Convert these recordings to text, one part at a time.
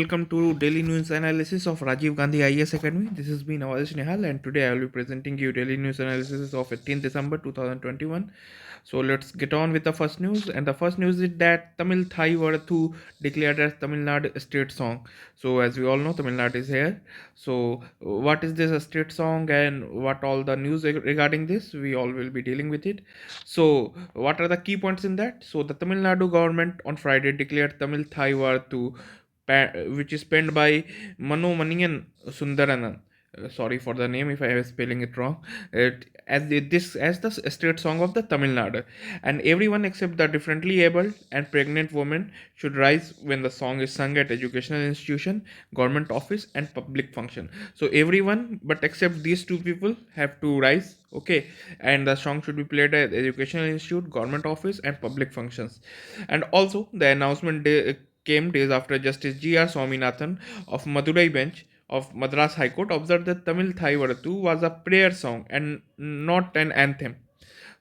Welcome to Daily News Analysis of Rajiv Gandhi IAS Academy. This has been Avadesh Nehal, and today I will be presenting you Daily News Analysis of 18th December 2021. So let's get on with the first news. And the first news is that Tamil Thai Varathu declared as Tamil Nadu state song. So as we all know, Tamil Nadu is here. So what is this a state song and what all the news regarding this? We all will be dealing with it. So what are the key points in that? So the Tamil Nadu government on Friday declared Tamil Thai Varathu which is penned by Mano Manian Sundaranan. Sorry for the name if I am spelling it wrong. As the state song of the Tamil Nadu, and everyone except the differently abled and pregnant women should rise when the song is sung at educational institution, government office, and public function. So everyone but except these two people have to rise. Okay, and the song should be played at educational institute, government office, and public functions. And also the announcement came days after Justice G.R. Swaminathan of Madurai bench of Madras High Court observed that Tamil Thai Varathu was a prayer song and not an anthem.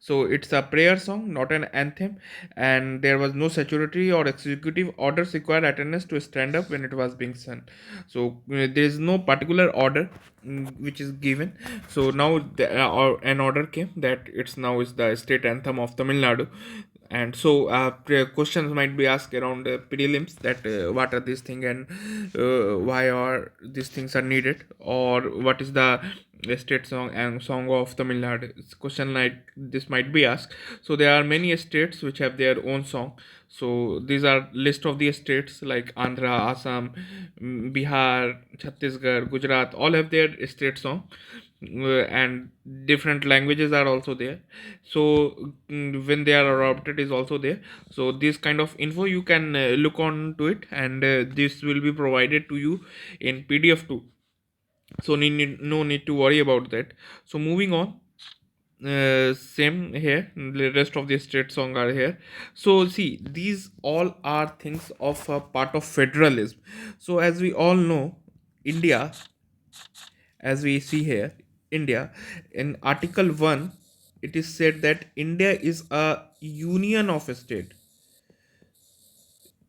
So it's a prayer song, not an anthem, and there was no statutory or executive orders required attendance to stand up when it was being sung. So there is no particular order which is given. So now an order came that it's now is the state anthem of Tamil Nadu. And so questions might be asked around prelims that what are these things and why are these things are needed, or what is the state song and song of Tamil Nadu. Question like this might be asked. So there are many states which have their own song. So these are list of the states like Andhra, Assam, Bihar, Chhattisgarh, Gujarat, all have their state song. And different languages are also there. So when they are adopted is also there. So this kind of info you can look on to it, and this will be provided to you in PDF too. So no need to worry about that. So moving on, same here, the rest of the state song are here. So see, these all are things of a part of federalism. So as we all know, India, as we see here, India, in Article 1, it is said that India is a union of a state.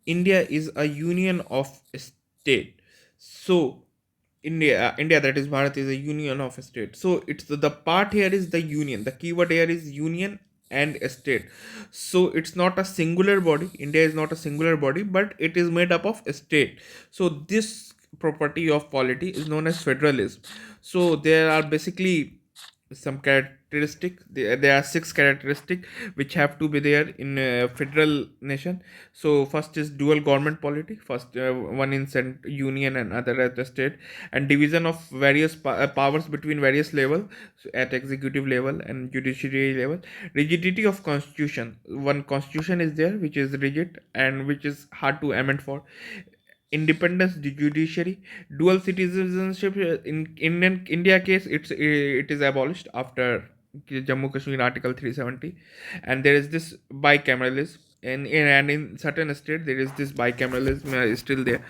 India is a union of state. So India, that is Bharat, is a union of a state. So it's the part here is the union. The keyword here is union and a state. So it's not a singular body. India is not a singular body, but it is made up of a state. So this property of polity is known as federalism. So there are basically some characteristic. There are six characteristic which have to be there in a federal nation. So first is dual government polity. First one in union and other at the state, and division of various powers between various level, so at executive level and judiciary level. Rigidity of constitution. One constitution is there which is rigid and which is hard to amend for. Independence judiciary. Dual citizenship. In Indian India case, it is abolished after Jammu Kashmir Article 370, and there is this bicameralism. And in certain state there is this bicameralism is still there,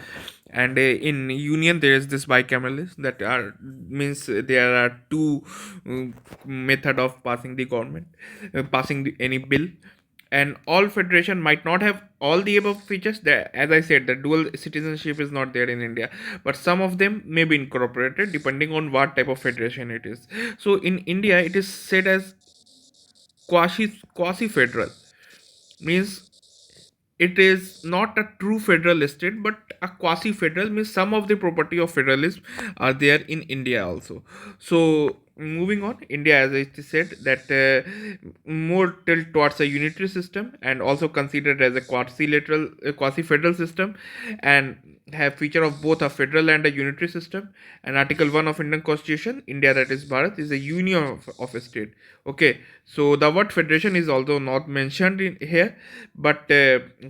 and in union there is this bicameralism that are means there are two method of passing the government, passing any bill. And all federation might not have all the above features. As I said, the dual citizenship is not there in India, but some of them may be incorporated depending on what type of federation it is. So in India it is said as quasi federal, means it is not a true federal state but a quasi federal, means some of the property of federalism are there in India also. So moving on, India, as I said, that more tilt towards a unitary system and also considered as a quasi federal system, and have feature of both a federal and a unitary system. And Article 1 of Indian Constitution, India, that is Bharat, is a union of a state. Okay, so the word federation is also not mentioned in here, but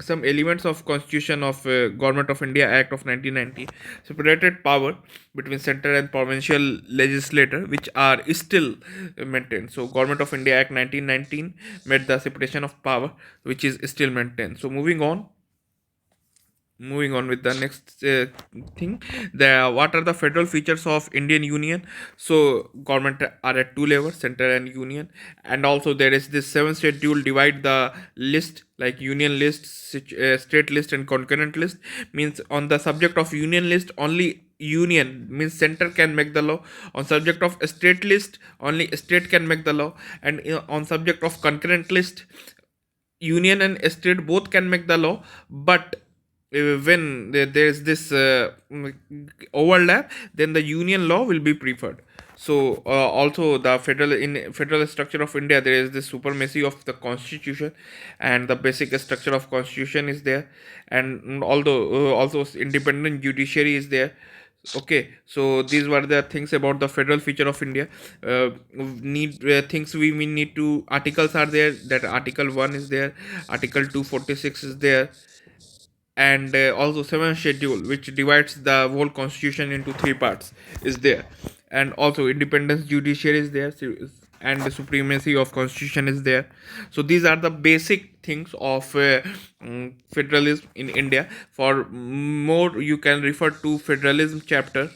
some elements of Constitution of Government of India Act of 1990 separated power between central and provincial legislator, which are still maintained. So Government of India Act 1919 made the separation of power, which is still maintained. So moving on with the next thing, the what are the federal features of Indian Union? So government are at two levels, center and union, and also there is this seven schedule divide the list like union list, state list and concurrent list. Means on the subject of union list only union means center can make the law. On subject of state list only state can make the law. And on subject of concurrent list union and state both can make the law. But when there is this overlap, then the union law will be preferred. So also the federal structure of India, there is this supremacy of the constitution, and the basic structure of constitution is there. And although also independent judiciary is there. Okay, so these were the things about the federal feature of India. Need things we need to articles are there. That article 1 is there, article 246 is there, and also seventh schedule which divides the whole constitution into three parts is there. And also independence judiciary is there, and the supremacy of constitution is there. So these are the basic things of federalism in India. For more you can refer to federalism chapter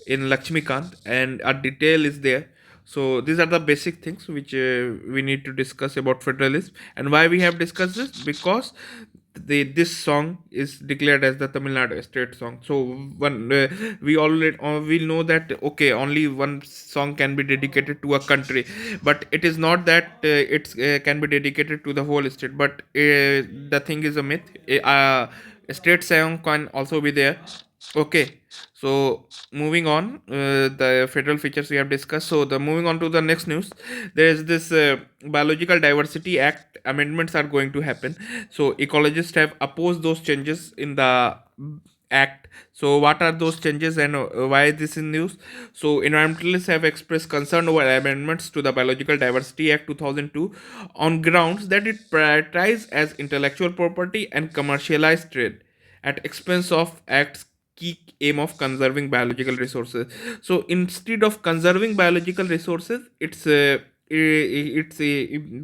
in Lakshmikant, and a detail is there. So these are the basic things which we need to discuss about federalism. And why we have discussed this? Because this song is declared as the Tamil Nadu state song. So one we already we know that okay, only one song can be dedicated to a country, but it is not that it can be dedicated to the whole state. But the thing is a myth. A state song can also be there. Okay, so moving on, the federal features we have discussed. So the moving on to the next news, there is this Biological Diversity Act amendments are going to happen. So ecologists have opposed those changes in the act. So what are those changes, and why this is news? So environmentalists have expressed concern over amendments to the Biological Diversity Act 2002 on grounds that it prioritizes as intellectual property and commercialized trade at expense of act's key aim of conserving biological resources. So instead of conserving biological resources, its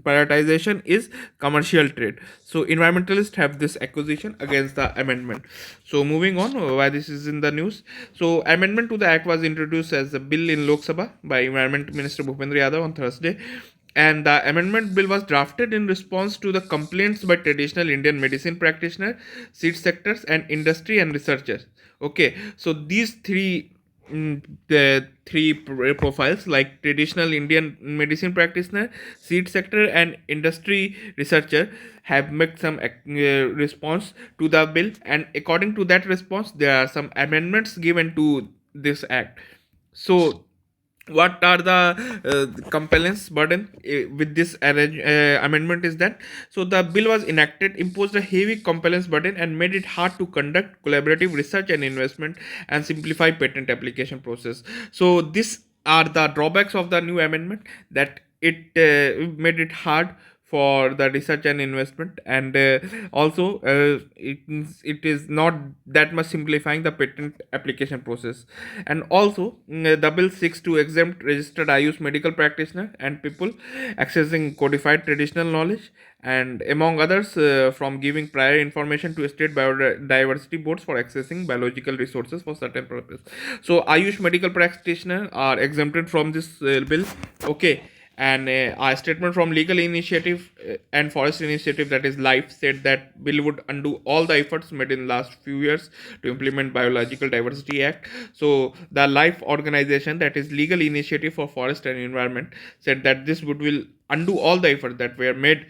prioritization is commercial trade. So environmentalists have this accusation against the amendment. So moving on, why this is in the news. So amendment to the act was introduced as a bill in Lok Sabha by Environment Minister Bhupendra Yadav on Thursday, and the amendment bill was drafted in response to the complaints by traditional Indian medicine practitioners, seed sectors, and industry and researchers. Okay, so these the three profiles like traditional Indian medicine practitioner, seed sector, and industry researcher have made some response to the bill, and according to that response, there are some amendments given to this act. So what are the compliance burden with this amendment is that, so the bill was enacted imposed a heavy compliance burden and made it hard to conduct collaborative research and investment and simplify patent application process. So these are the drawbacks of the new amendment, that it made it hard for the research and investment, and also it is not that much simplifying the patent application process. And also the bill seeks to exempt registered Ayush medical practitioner and people accessing codified traditional knowledge, and among others from giving prior information to state biodiversity boards for accessing biological resources for certain purpose. So Ayush medical practitioner are exempted from this bill. Okay, and a statement from legal initiative and forest initiative, that is life, said that bill would undo all the efforts made in last few years to implement Biological Diversity Act. So the life organization, that is legal initiative for forest and environment, said that this would will undo all the efforts that were made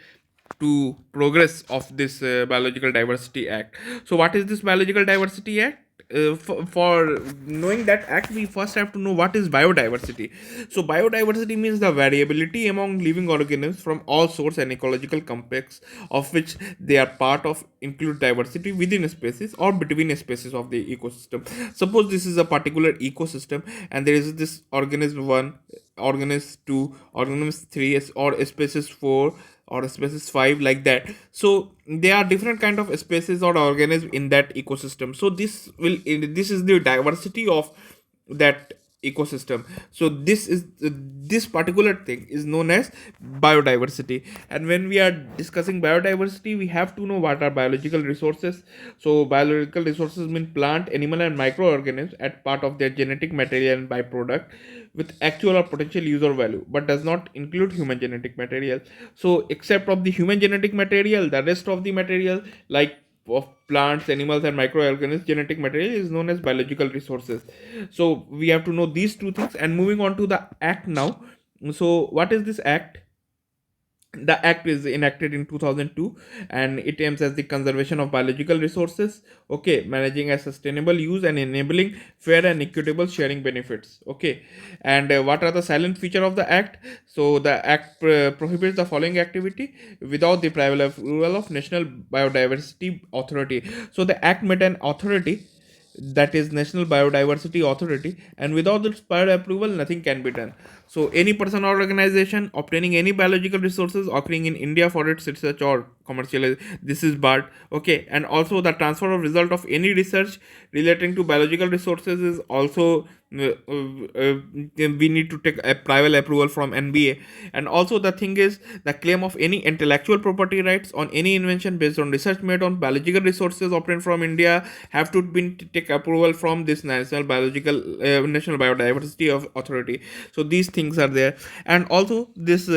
to progress of this Biological Diversity Act. So what is this Biological Diversity Act? For knowing that act, we first have to know what is biodiversity. So biodiversity means the variability among living organisms from all source and ecological complex of which they are part of include diversity within a species or between a species of the ecosystem. Suppose this is a particular ecosystem and there is this organism 1, organism 2, organism 3, or species 4 or species 5, like that. So there are different kind of species or organisms in that ecosystem. So this is the diversity of that ecosystem. So this particular thing is known as biodiversity. And when we are discussing biodiversity, we have to know what are biological resources. So biological resources mean plant, animal, and microorganisms as part of their genetic material and byproduct with actual or potential use or value, but does not include human genetic material. So except of the human genetic material, the rest of the material, like of plants, animals, and microorganisms genetic material, is known as biological resources. So we have to know these two things. And moving on to the act now. So what is this act? The act is enacted in 2002, and it aims as the conservation of biological resources, okay, managing a sustainable use and enabling fair and equitable sharing benefits, okay. And what are the silent feature of the act? So the act prohibits the following activity without the prior approval of National Biodiversity Authority. So the act made an authority, that is National Biodiversity Authority, and without its prior approval nothing can be done. So any person or organization obtaining any biological resources occurring in India for its research or commercial, this is barred, okay. And also the transfer of result of any research relating to biological resources is also we need to take a prior approval from NBA. And also the thing is, the claim of any intellectual property rights on any invention based on research made on biological resources obtained from India have to be take approval from this National Biodiversity of Authority. So these things are there. And also this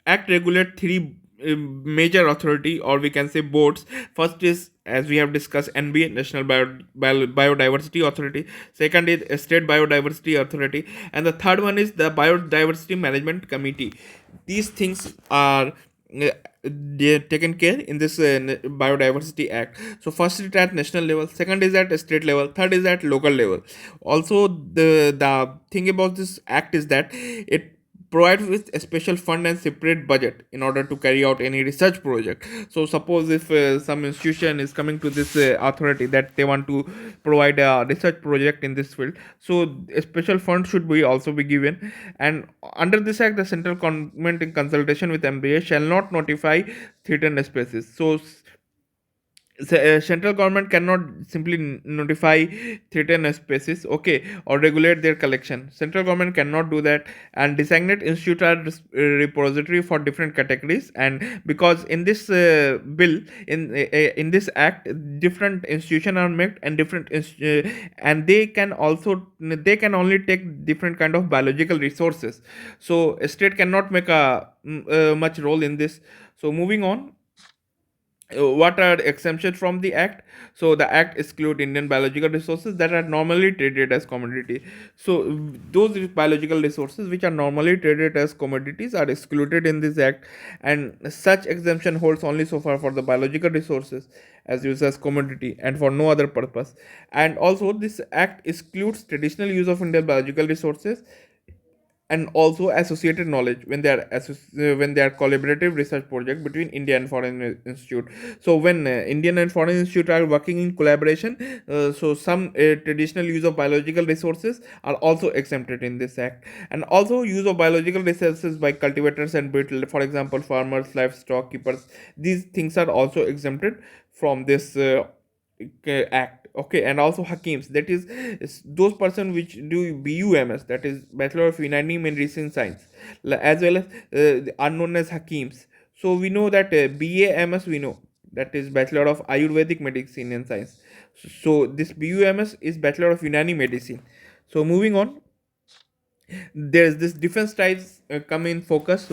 act regulate three major authority, or we can say boards. First is, as we have discussed, NBA, National Biodiversity Authority. Second is State Biodiversity Authority, and the third one is the Biodiversity Management Committee. These things are they are taken care in this biodiversity act. So first is at national level, second is at state level, third is at local level. Also the thing about this act is that it provide with a special fund and separate budget in order to carry out any research project. So suppose if some institution is coming to this authority that they want to provide a research project in this field, so a special fund should be also be given. And under this act, the central government in consultation with MBA shall not notify threatened species. So central government cannot simply notify threatened species, okay, or regulate their collection. Central government cannot do that. And designate institute are repository for different categories. And because in this bill, in this act, different institution are made, and and they can only take different kind of biological resources. So a state cannot make a much role in this. So moving on, what are exemptions from the act? So the act exclude Indian biological resources that are normally traded as commodity. So those biological resources which are normally traded as commodities are excluded in this act. And such exemption holds only so far for the biological resources as used as commodity and for no other purpose. And also this act excludes traditional use of Indian biological resources and also associated knowledge when when they are collaborative research project between India and foreign institute. So when Indian and foreign institute are working in collaboration, so some traditional use of biological resources are also exempted in this act. And also use of biological resources by cultivators and build, for example farmers, livestock keepers, these things are also exempted from this act, okay. And also hakims, that is those person which do BUMS, that is Bachelor of Unani Medicine Science, as well as are known as hakims. So we know that BAMS, we know that is Bachelor of Ayurvedic Medicine and Science. So this BUMS is Bachelor of Unani Medicine. So moving on, there's this defense ties come in focus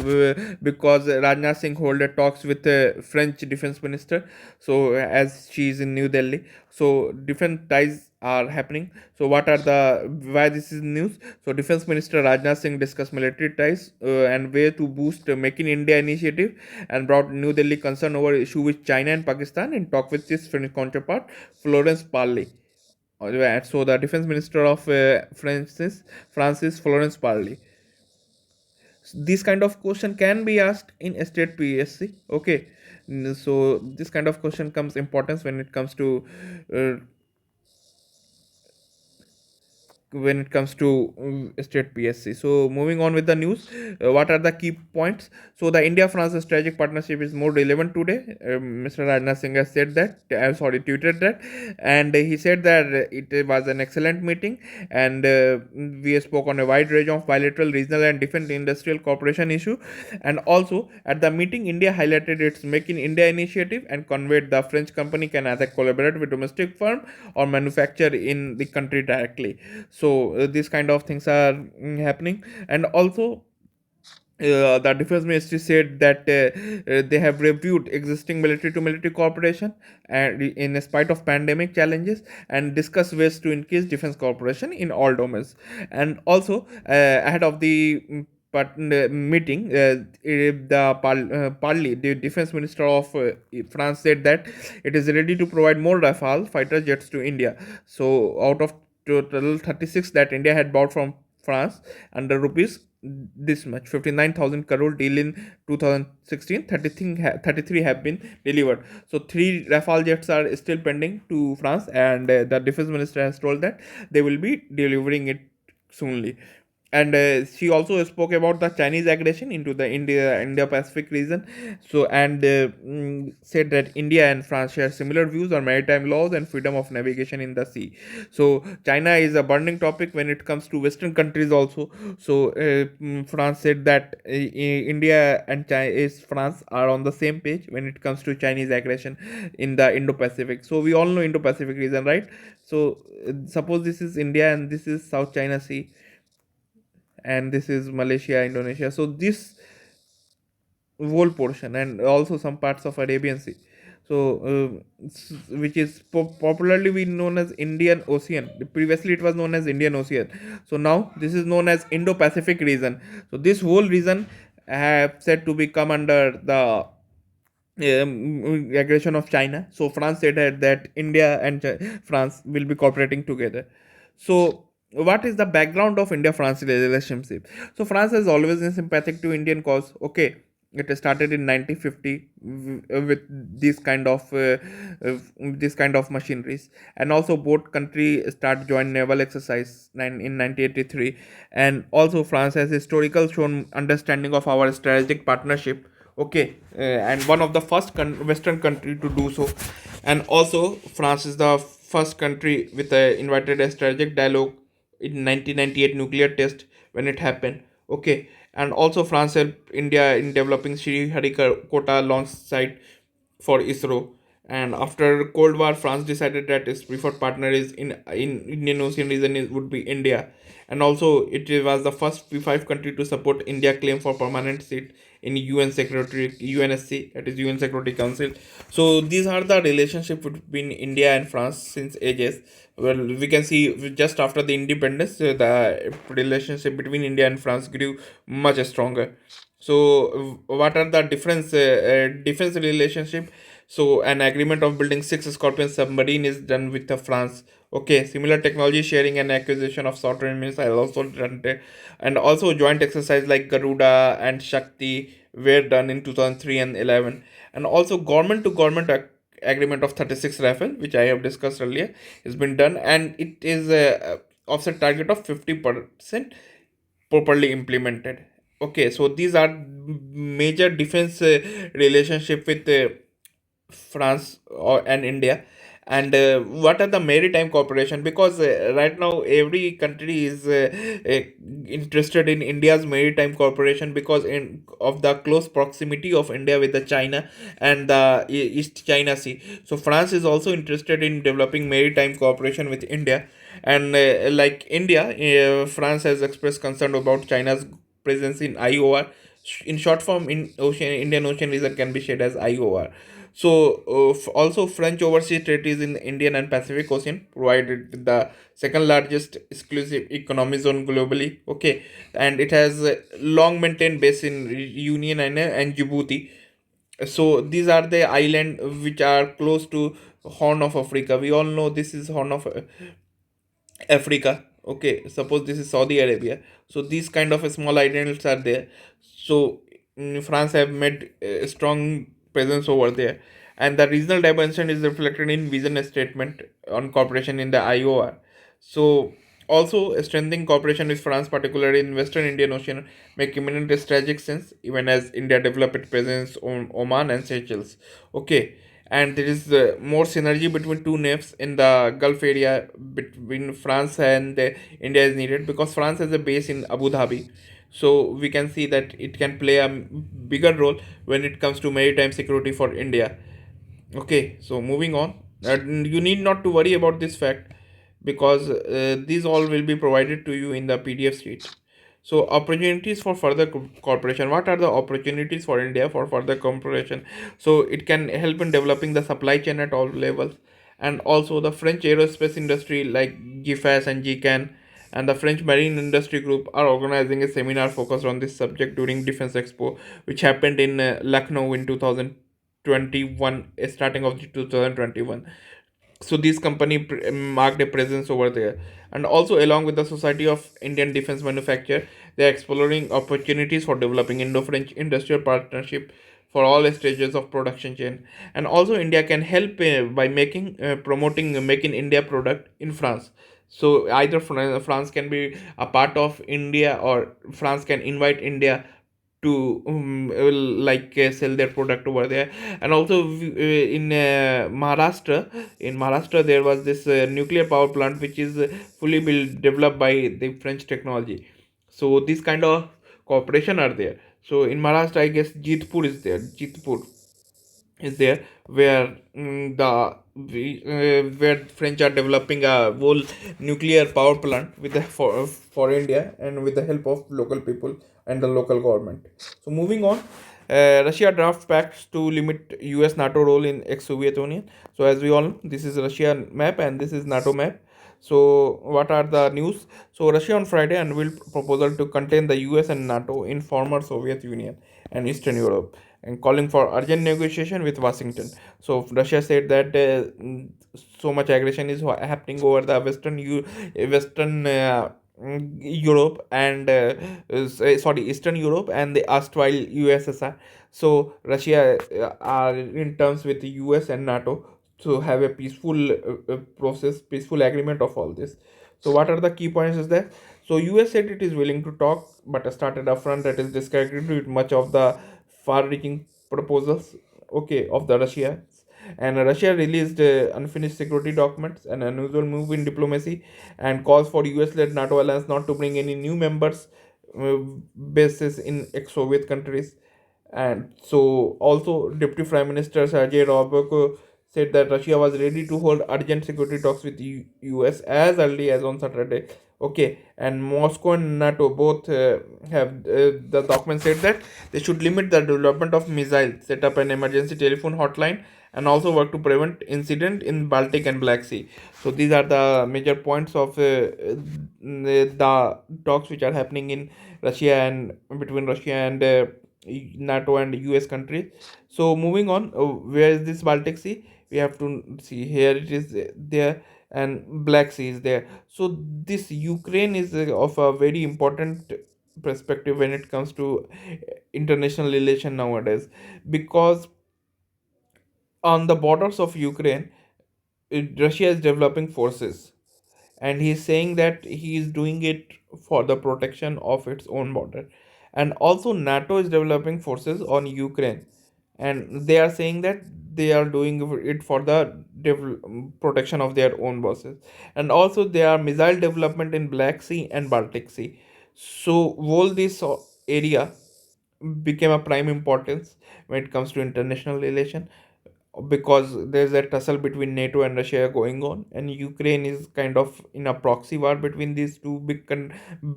because Rajnath Singh hold talks with the French defense minister. So as she is in New Delhi, so defense ties are happening. So what are the why this is news? So defense minister Rajnath Singh discussed military ties and way to boost Make in India initiative, and brought New Delhi concern over issue with China and Pakistan in talk with his French counterpart Florence Parly. So the defense minister of Francis Florence Parly. This kind of question can be asked in a state PSC. Okay, so this kind of question comes importance when it comes to uh, when it comes to state PSC. So moving on with the news, what are the key points? So the India-France strategic partnership is more relevant today. Mr. Rajnath Singh has said that. I'm sorry, tweeted that, and he said that it was an excellent meeting, and we spoke on a wide range of bilateral, regional, and defense industrial cooperation issue. And also at the meeting, India highlighted its Make in India initiative and conveyed the French company can either collaborate with domestic firm or manufacture in the country directly. So these kind of things are happening. And also the defense ministry said that they have reviewed existing military to military cooperation and in spite of pandemic challenges, and discuss ways to increase defense cooperation in all domains. And also ahead of the meeting, Parly, the defense minister of France, said that it is ready to provide more Rafale fighter jets to India. So out of total 36 that India had bought from France under rupees this much 59,000 crore deal in 2016, 33 have been delivered. So three Rafale jets are still pending to France, and the defense minister has told that they will be delivering it soonly. And she also spoke about the Chinese aggression into the India Pacific region. So and said that India and France share similar views on maritime laws and freedom of navigation in the sea. So China is a burning topic when it comes to Western countries also. So France said that India and France are on the same page when it comes to Chinese aggression in the Indo-Pacific. So we all know Indo-Pacific region, right? So suppose this is India and this is South China Sea, and this is Malaysia, Indonesia. So this whole portion, and also some parts of Arabian Sea. So which is popularly we known as Indian Ocean. Previously it was known as Indian Ocean. So now this is known as Indo-Pacific region. So this whole region have said to become under the aggression of China. So France said that India and France will be cooperating together. So what is the background of India-France relationship? So France has always been sympathetic to Indian cause. Okay, it started in 1950 with this kind of machineries, and also both country start joint naval exercise in 1983, and also France has historical shown understanding of our strategic partnership. Okay, and one of the first Western country to do so. And also France is the first country with a invited a strategic dialogue in 1998 nuclear test when it happened. Okay, and also France helped India in developing Sriharikota launch site for ISRO. And after Cold War, France decided that its preferred partner is in Indian Ocean region would be India. And also it was the first P5 country to support India claim for permanent seat in UN Secretary UNSC, that is UN Security Council. So these are the relationship between India and France since ages. Well, we can see just after the independence, the relationship between India and France grew much stronger. So what are the defense relationship? So an agreement of building six Scorpion submarine is done with the France. Okay, similar technology sharing and acquisition of software missiles also done there. And also joint exercise like Garuda and Shakti were done in 2003 and 11. And also government to government agreement of 36 rifle, which I have discussed earlier, has been done, and it is a offset target of 50% properly implemented. Okay, so these are major defense relationship with France and India. And what are the maritime cooperation? Because right now every country is interested in India's maritime cooperation because of the close proximity of India with the China and the East China Sea. So France is also interested in developing maritime cooperation with India. And like India, France has expressed concern about China's presence in IOR. In short form, in Indian Ocean region can be shared as IOR. So also French overseas territories in the Indian and Pacific Ocean provided the second largest exclusive economy zone globally. Okay, and it has long maintained base in Union and Djibouti. So these are the island which are close to Horn of Africa. We all know this is Horn of Africa. Okay, suppose this is Saudi Arabia. So these kind of small islands are there. So France have made a strong presence over there, and the regional dimension is reflected in vision statement on cooperation in the IOR. So Also, strengthening cooperation with France, particularly in Western Indian Ocean, make imminent strategic sense, even as India develop its presence on Oman and Seychelles. Okay, and there is more synergy between two navies in the Gulf area between France and India is needed because France has a base in Abu Dhabi. So we can see that it can play a bigger role when it comes to maritime security for India. Okay, so moving on. You need not to worry about this fact because these all will be provided to you in the PDF sheet. So opportunities for further cooperation. What are the opportunities for India for further cooperation? So it can help in developing the supply chain at all levels, and also the French aerospace industry like GFAS and GCAN and the French Marine Industry Group are organizing a seminar focused on this subject during Defense Expo, which happened in Lucknow in 2021, starting of 2021. So this company marked a presence over there, and also along with the Society of Indian Defense Manufacture, they are exploring opportunities for developing Indo-French industrial partnership for all stages of production chain. And also India can help by making promoting Make in India product in France. So either France can be a part of India, or France can invite India to sell their product over there. And also in Maharashtra there was this nuclear power plant which is fully built developed by the French technology. So this kind of cooperation are there. So in Maharashtra, I guess Jitpur is there, where where French are developing a whole nuclear power plant with for India, and with the help of local people and the local government. So moving on, Russia draft pacts to limit U.S. NATO role in ex-Soviet Union. So as we all know, this is Russia map and this is NATO map. So what are the news? So Russia on Friday unveiled proposal to contain the US and NATO in former Soviet Union and Eastern Europe, and calling for urgent negotiation with Washington. So Russia said that so much aggression is happening over the Western Europe and sorry, Eastern Europe and the erstwhile USSR. So Russia are in terms with the US and NATO to have a peaceful peaceful agreement of all this. So what are the key points is that, so US said it is willing to talk, but started a front that is discredited with much of the far-reaching proposals, okay, of the Russia. And Russia released unfinished security documents, an unusual move in diplomacy, and calls for US-led NATO alliance not to bring any new members uh, bases in ex-Soviet countries. And so also Deputy Prime Minister Sergei Rabko said that Russia was ready to hold urgent security talks with US as early as on Saturday. Okay, and Moscow and NATO both have the document said that they should limit the development of missiles, set up an emergency telephone hotline, and also work to prevent incident in Baltic and Black Sea. So these are the major points of the talks which are happening in Russia and between Russia and NATO and US countries. So moving on, where is this Baltic Sea? We have to see here it is there, and Black Sea is there. So this Ukraine is of a very important perspective when it comes to international relation nowadays, because on the borders of Ukraine, Russia is developing forces, and he's saying that he is doing it for the protection of its own border. And also NATO is developing forces on Ukraine, and they are saying that they are doing it for the protection of their own bosses. And also there are missile development in Black Sea and Baltic Sea. So all this area became a prime importance when it comes to international relation, because there's a tussle between NATO and Russia going on, and Ukraine is kind of in a proxy war between these two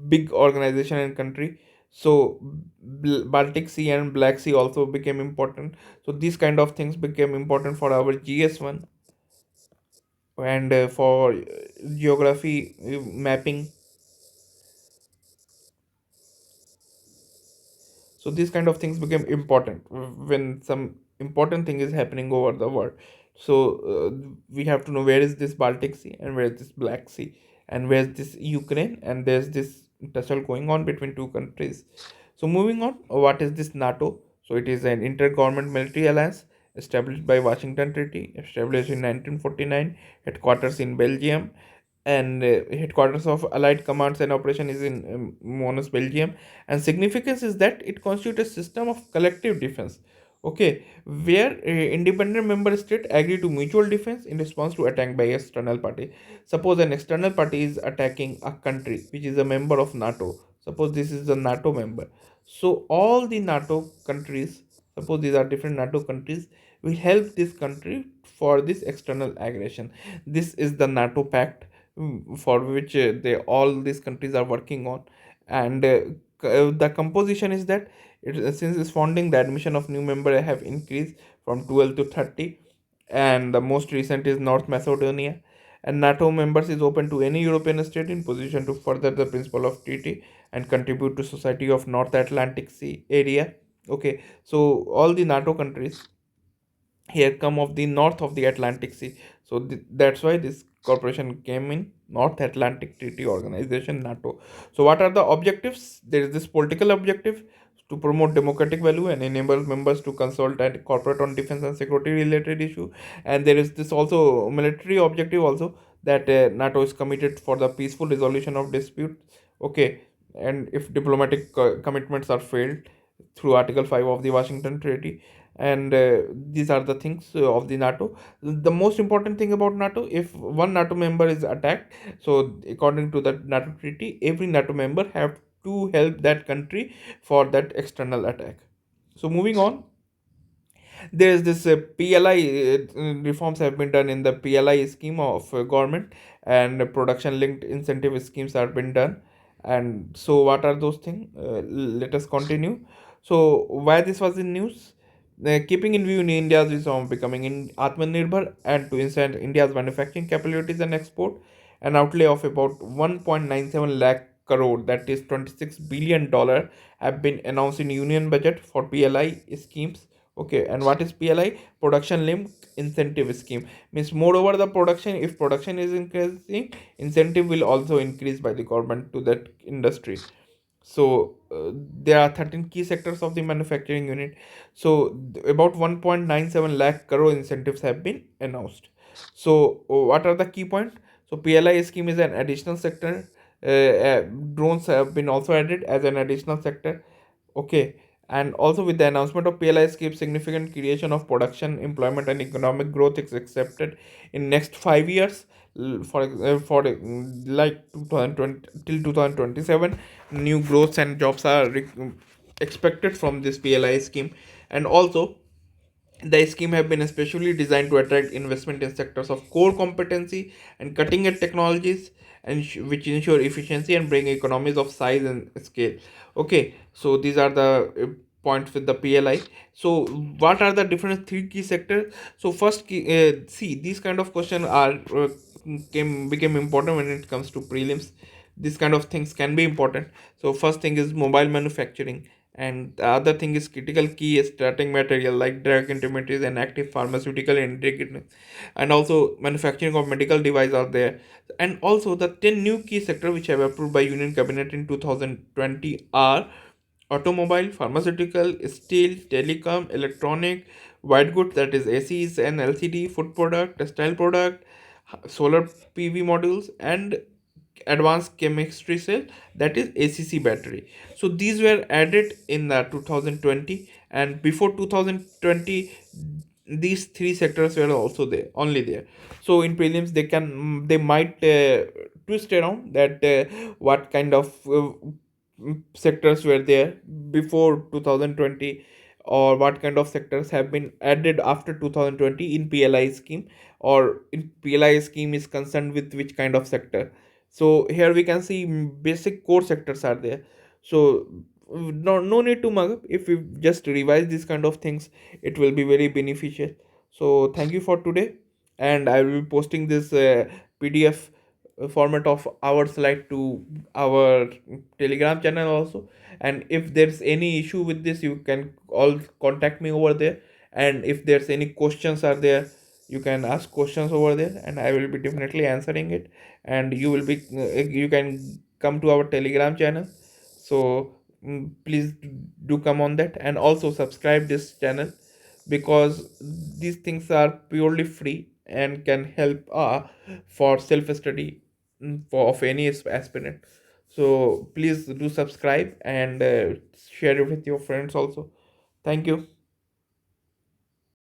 big organization and country. So Baltic Sea and Black Sea also became important. So these kind of things became important for our GS1, and for geography mapping. So these kind of things became important when some important thing is happening over the world. So we have to know where is this Baltic Sea and where is this Black Sea and where is this Ukraine, and there's this tussle going on between two countries. So moving on, what is this NATO? So it is an inter-government military alliance established by Washington Treaty, established in 1949, headquarters in Belgium, and headquarters of Allied Commands and Operation is in Mons, Belgium. And significance is that it constitutes a system of collective defense. Okay, where independent member state agree to mutual defense in response to attack by external party. Suppose an external party is attacking a country which is a member of NATO. Suppose this is a NATO member. So all the NATO countries, suppose these are different NATO countries, will help this country for this external aggression. This is the NATO pact, for which they all these countries are working on. And the composition is that since its founding, the admission of new member have increased from 12 to 30, and the most recent is North Macedonia. And NATO members is open to any European state in position to further the principle of treaty and contribute to society of North Atlantic Sea area. Okay, so all the NATO countries here come of the north of the Atlantic Sea. So that's why this corporation came in North Atlantic Treaty Organization, NATO. So what are the objectives? There is this political objective to promote democratic value and enable members to consult and cooperate on defense and security related issue. And there is this also military objective also, that NATO is committed for the peaceful resolution of disputes. Okay, and if diplomatic commitments are failed through Article 5 of the Washington Treaty. And these are the things of the NATO. The most important thing about NATO, if one NATO member is attacked, so according to the NATO treaty, every NATO member have to help that country for that external attack. So moving on, there is this PLI reforms have been done in the PLI scheme of government, and production linked incentive schemes have been done. And so what are those things? Let us continue. So why this was in news? Keeping in view in India's vision of becoming in Atmanirbhar and to enhance India's manufacturing capabilities and export, an outlay of about 1.97 lakh crore, that is $26 billion, have been announced in union budget for PLI schemes. Okay, and what is PLI? Production linked incentive scheme. Means moreover the production, if production is increasing, incentive will also increase by the government to that industry. So there are 13 key sectors of the manufacturing unit. So about 1.97 lakh crore incentives have been announced. So what are the key points? So PLI scheme is an additional sector. Drones have been also added as an additional sector. Okay, and also with the announcement of PLI scheme, significant creation of production, employment, and economic growth is accepted in next 5 years. Like 2020 till 2027, new growths and jobs are expected from this PLI scheme. And also the scheme have been especially designed to attract investment in sectors of core competency and cutting edge technologies, and which ensure efficiency and bring economies of size and scale. Okay, so these are the points with the PLI. So what are the different three key sectors? So first key, see, these kind of questions are came became important when it comes to prelims. These kind of things can be important. So first thing is mobile manufacturing, and the other thing is critical key starting material like drug intermediates and active pharmaceutical ingredients, and also manufacturing of medical devices are there. And also the 10 new key sector which have approved by Union Cabinet in 2020 are automobile, pharmaceutical, steel, telecom, electronic, white goods, that is ACs and LCD, food product, textile product, solar PV modules, and advanced chemistry cell, that is ACC battery. So these were added in the 2020, and before 2020 these three sectors were also there, only there. So in prelims they might twist around that what kind of sectors were there before 2020, or what kind of sectors have been added after 2020 in PLI scheme, or in PLI scheme is concerned with which kind of sector. So here we can see basic core sectors are there. So no need to mug up. If we just revise these kind of things, it will be very beneficial. So thank you for today, and I will be posting this PDF format of our slide to our Telegram channel also. And if there's any issue with this, you can all contact me over there. And if there's any questions are there, you can ask questions over there, and I will be definitely answering it. And you can come to our Telegram channel. So please do come on that, and also subscribe this channel, because these things are purely free and can help for self study for of any aspirant. So please do subscribe and share it with your friends also. Thank you.